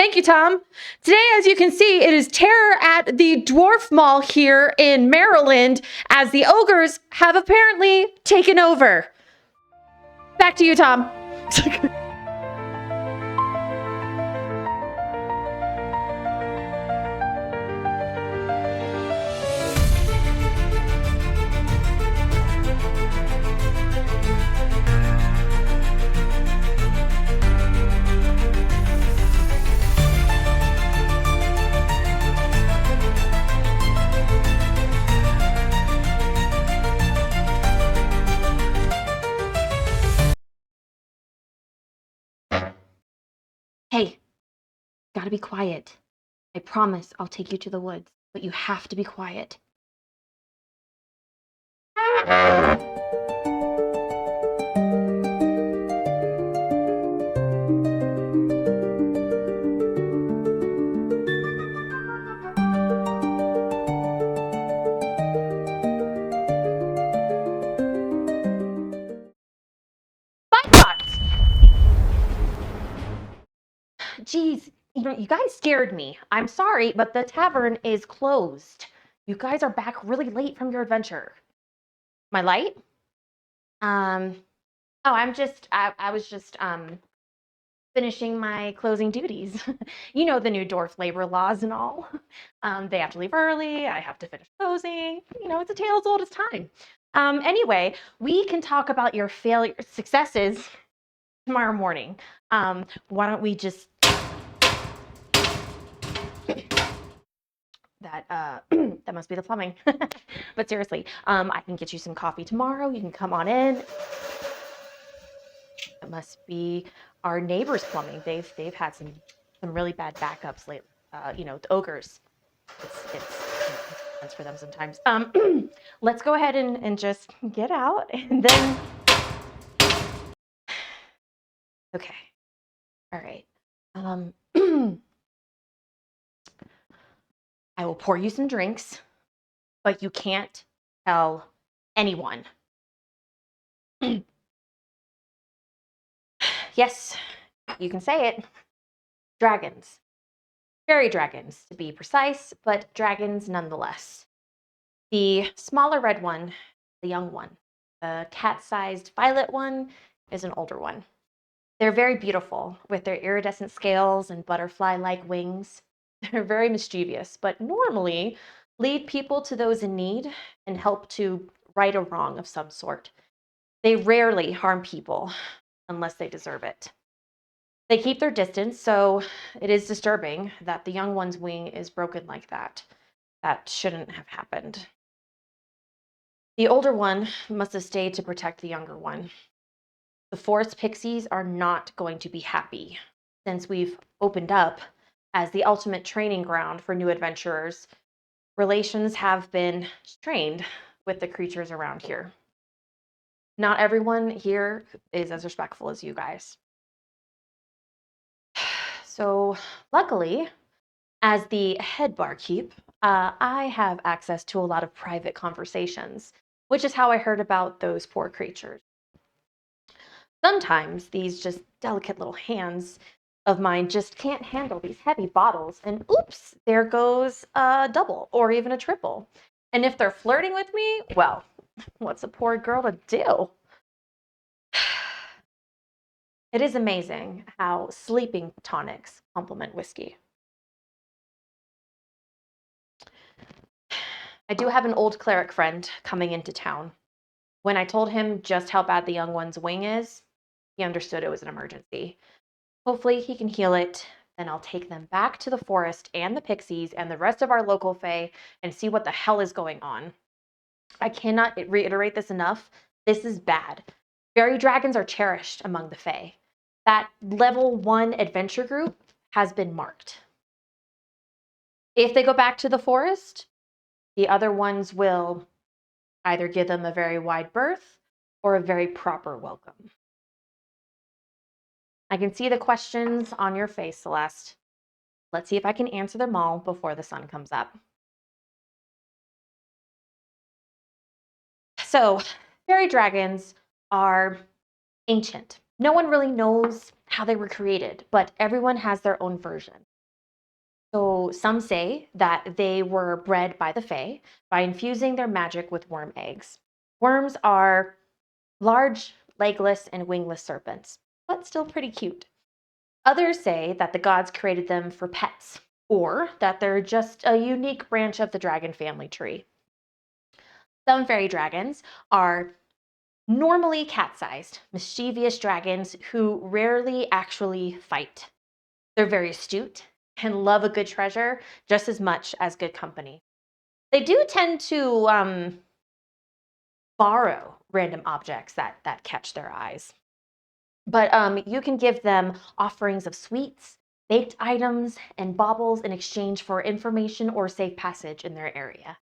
Thank you, Tom. Today, as you can see, it is terror at the Dwarf Mall here in Maryland as the ogres have apparently taken over. Back to you, Tom. Hey, gotta be quiet. I promise I'll take you to the woods, but you have to be quiet. Geez, you guys scared me. I'm sorry, but the tavern is closed. You guys are back really late from your adventure. My light? Oh, I was just finishing my closing duties. You know the new dwarf labor laws and all. They have to leave early. I have to finish closing. You know, it's a tale as old as time. Anyway, we can talk about your successes tomorrow morning. Why don't we just that must be the plumbing. But seriously, I can get you some coffee tomorrow. You can come on in. It must be our neighbors' plumbing. They've had some really bad backups lately. You know, the ogres. It's for them sometimes. Let's go ahead and just get out and then. Okay. All right. I will pour you some drinks, but you can't tell anyone. Yes, you can say it. Dragons. Fairy dragons, to be precise, but dragons nonetheless. The smaller red one, the young one. The cat-sized violet one is an older one. They're very beautiful with their iridescent scales and butterfly-like wings. They're very mischievous, but normally lead people to those in need and help to right a wrong of some sort. They rarely harm people unless they deserve it. They keep their distance, so it is disturbing that the young one's wing is broken like that. That shouldn't have happened. The older one must have stayed to protect the younger one. The forest pixies are not going to be happy since we've opened up as the ultimate training ground for new adventurers. Relations have been strained with the creatures around here. Not everyone here is as respectful as you guys. So luckily, as the head barkeep, I have access to a lot of private conversations, which is how I heard about those poor creatures. Sometimes these just delicate little hands of mine just can't handle these heavy bottles, and oops, there goes a double or even a triple. And if they're flirting with me, well, what's a poor girl to do? It is amazing how sleeping tonics complement whiskey. I do have an old cleric friend coming into town. When I told him just how bad the young one's wing is, he understood it was an emergency. Hopefully he can heal it. Then I'll take them back to the forest and the pixies and the rest of our local fae and see what the hell is going on. I cannot reiterate this enough. This is bad. Fairy dragons are cherished among the fae. That level 1 adventure group has been marked. If they go back to the forest, the other ones will either give them a very wide berth or a very proper welcome. I can see the questions on your face, Celeste. Let's see if I can answer them all before the sun comes up. So, fairy dragons are ancient. No one really knows how they were created, but everyone has their own version. So some say that they were bred by the Fae by infusing their magic with worm eggs. Worms are large, legless, and wingless serpents, but still pretty cute. Others say that the gods created them for pets, or that they're just a unique branch of the dragon family tree. Some fairy dragons are normally cat-sized, mischievous dragons who rarely actually fight. They're very astute and love a good treasure just as much as good company. They do tend to borrow random objects that catch their eyes. But you can give them offerings of sweets, baked items, and baubles in exchange for information or safe passage in their area.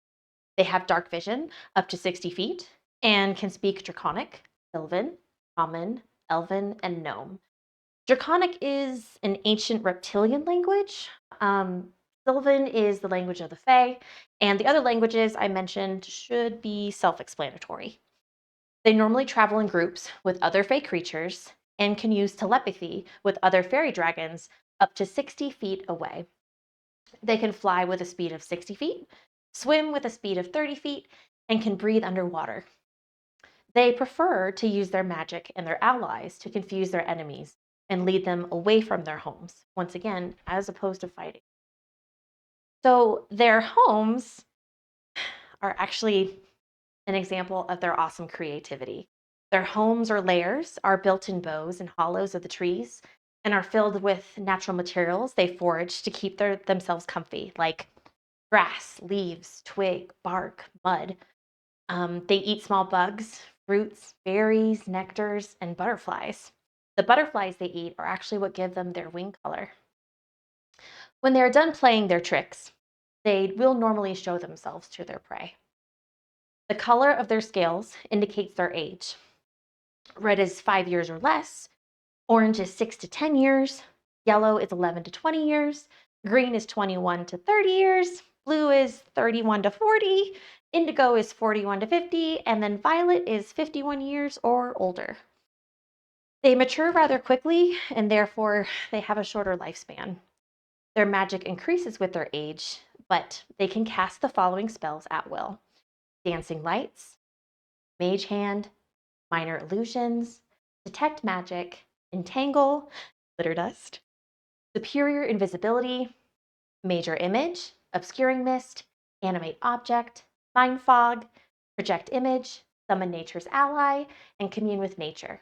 They have dark vision up to 60 feet and can speak Draconic, Sylvan, Common, Elven, and Gnome. Draconic is an ancient reptilian language. Sylvan is the language of the Fae, and the other languages I mentioned should be self explanatory. They normally travel in groups with other Fae creatures and can use telepathy with other fairy dragons up to 60 feet away. They can fly with a speed of 60 feet, swim with a speed of 30 feet, and can breathe underwater. They prefer to use their magic and their allies to confuse their enemies and lead them away from their homes, once again, as opposed to fighting. So their homes are actually an example of their awesome creativity. Their homes or lairs are built in bows and hollows of the trees and are filled with natural materials they forage to keep themselves comfy, like grass, leaves, twig, bark, mud. They eat small bugs, fruits, berries, nectars, and butterflies. The butterflies they eat are actually what give them their wing color. When they are done playing their tricks, they will normally show themselves to their prey. The color of their scales indicates their age. Red is 5 years or less, orange is 6 to 10 years, yellow is 11 to 20 years, green is 21 to 30 years, blue is 31 to 40, indigo is 41 to 50, and then violet is 51 years or older. They mature rather quickly, and therefore they have a shorter lifespan. Their magic increases with their age, but they can cast the following spells at will: Dancing Lights, Mage Hand, Minor Illusions, Detect Magic, Entangle, Glitter Dust, Superior Invisibility, Major Image, Obscuring Mist, Animate Object, Mind Fog, Project Image, Summon Nature's Ally, and Commune with Nature.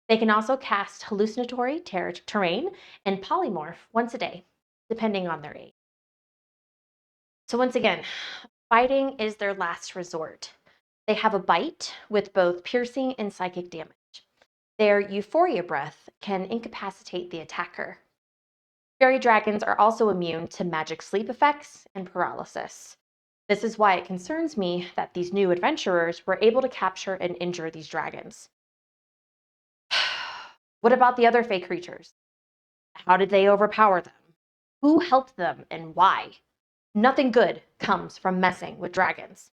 They can also cast Hallucinatory Terrain and Polymorph once a day, depending on their age. So once again, fighting is their last resort. They have a bite with both piercing and psychic damage. Their euphoria breath can incapacitate the attacker. Fairy dragons are also immune to magic sleep effects and paralysis. This is why it concerns me that these new adventurers were able to capture and injure these dragons. What about the other Fae creatures? How did they overpower them? Who helped them and why? Nothing good comes from messing with dragons.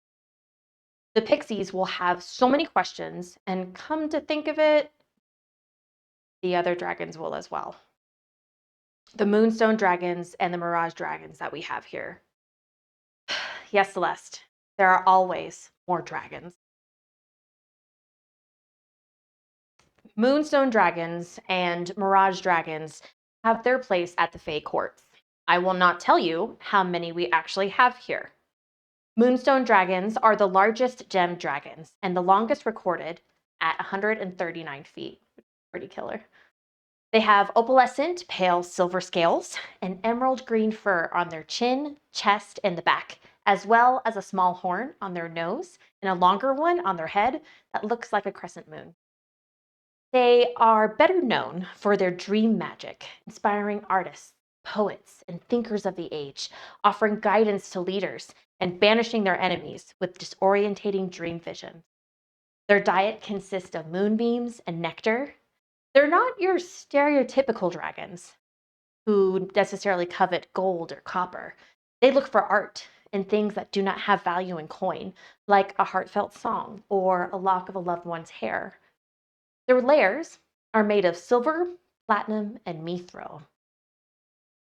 The pixies will have so many questions, and come to think of it, the other dragons will as well. The Moonstone dragons and the Mirage dragons that we have here. Yes, Celeste, there are always more dragons. Moonstone dragons and Mirage dragons have their place at the Fae courts. I will not tell you how many we actually have here. Moonstone dragons are the largest gem dragons and the longest recorded at 139 feet. Pretty killer. They have opalescent pale silver scales and emerald green fur on their chin, chest, and the back, as well as a small horn on their nose and a longer one on their head that looks like a crescent moon. They are better known for their dream magic, inspiring artists, poets, and thinkers of the age, offering guidance to leaders and banishing their enemies with disorientating dream vision. Their diet consists of moonbeams and nectar. They're not your stereotypical dragons who necessarily covet gold or copper. They look for art and things that do not have value in coin, like a heartfelt song or a lock of a loved one's hair. Their lairs are made of silver, platinum, and mithril.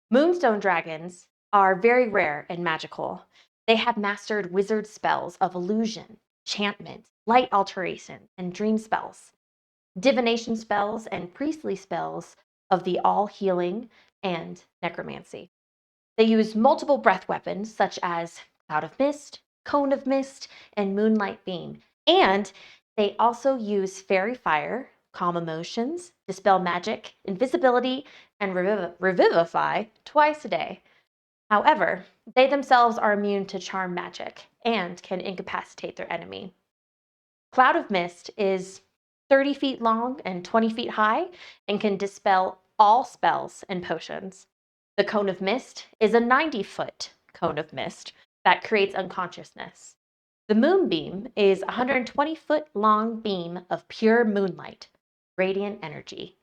Moonstone dragons are very rare and magical. They have mastered wizard spells of illusion, enchantment, light alteration, and dream spells, divination spells, and priestly spells of the all healing and necromancy. They use multiple breath weapons such as Cloud of Mist, Cone of Mist, and Moonlight Beam. And they also use Fairy Fire, calm emotions, dispel magic, invisibility, and revivify twice a day. However, they themselves are immune to charm magic and can incapacitate their enemy. Cloud of Mist is 30 feet long and 20 feet high and can dispel all spells and potions. The Cone of Mist is a 90-foot cone of mist that creates unconsciousness. The Moonbeam is a 120-foot long beam of pure moonlight, radiant energy.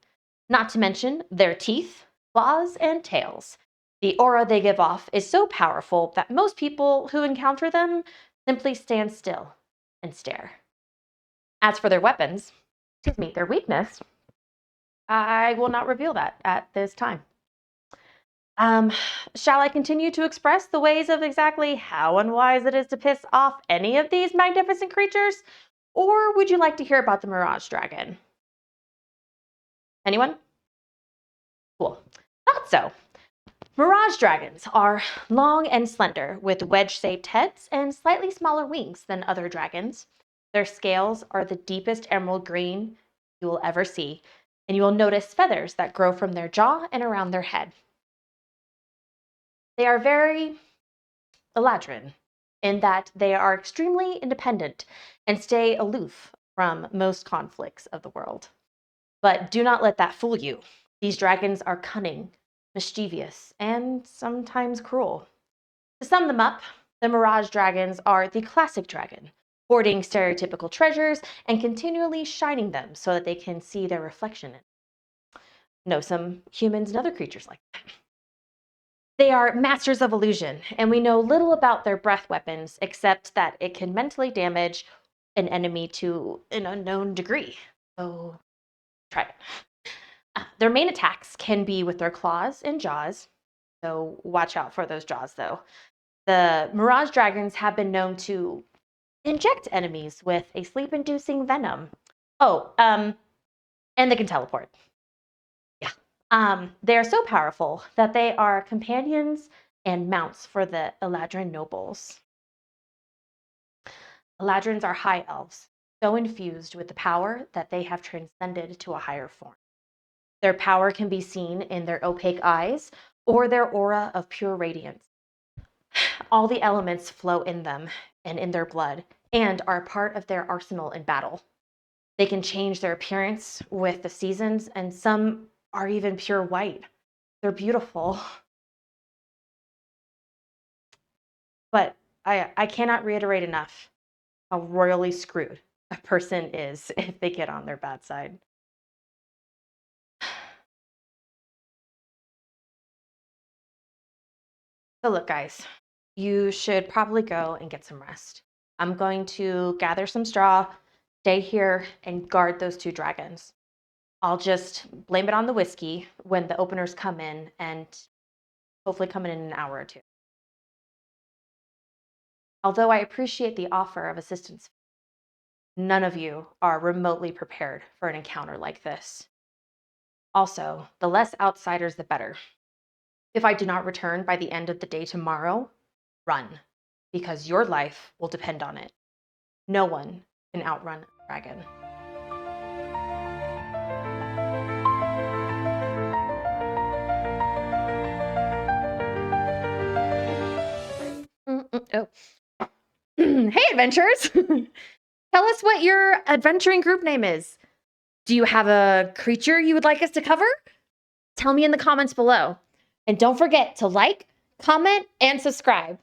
Not to mention their teeth, claws, and tails. The aura they give off is so powerful that most people who encounter them simply stand still and stare. As for their weapons, their weakness, I will not reveal that at this time. Shall I continue to express the ways of exactly how unwise it is to piss off any of these magnificent creatures? Or would you like to hear about the Mirage Dragon? Anyone? Cool. Not so. Mirage dragons are long and slender, with wedge-shaped heads and slightly smaller wings than other dragons. Their scales are the deepest emerald green you will ever see, and you will notice feathers that grow from their jaw and around their head. They are very Eladrin in that they are extremely independent and stay aloof from most conflicts of the world. But do not let that fool you. These dragons are cunning, mischievous, and sometimes cruel. To sum them up, the Mirage dragons are the classic dragon, hoarding stereotypical treasures and continually shining them so that they can see their reflection in it. Know some humans and other creatures like that. They are masters of illusion, and we know little about their breath weapons except that it can mentally damage an enemy to an unknown degree. So try it. Their main attacks can be with their claws and jaws, so watch out for those jaws though. The Mirage dragons have been known to inject enemies with a sleep-inducing venom. And they can teleport. They are so powerful that they are companions and mounts for the Eladrin nobles. Eladrins are high elves, so infused with the power that they have transcended to a higher form. Their power can be seen in their opaque eyes or their aura of pure radiance. All the elements flow in them and in their blood and are part of their arsenal in battle. They can change their appearance with the seasons, and some are even pure white. They're beautiful. But I cannot reiterate enough how royally screwed a person is if they get on their bad side. So look, guys, you should probably go and get some rest. I'm going to gather some straw, stay here, and guard those two dragons. I'll just blame it on the whiskey when the openers come in, and hopefully come in an hour or two. Although I appreciate the offer of assistance, none of you are remotely prepared for an encounter like this. Also, the less outsiders, the better. If I do not return by the end of the day tomorrow, run, because your life will depend on it. No one can outrun a dragon. Oh. Hey, adventurers! Tell us what your adventuring group name is. Do you have a creature you would like us to cover? Tell me in the comments below. And don't forget to like, comment, and subscribe.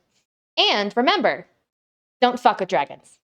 And remember, don't fuck with dragons.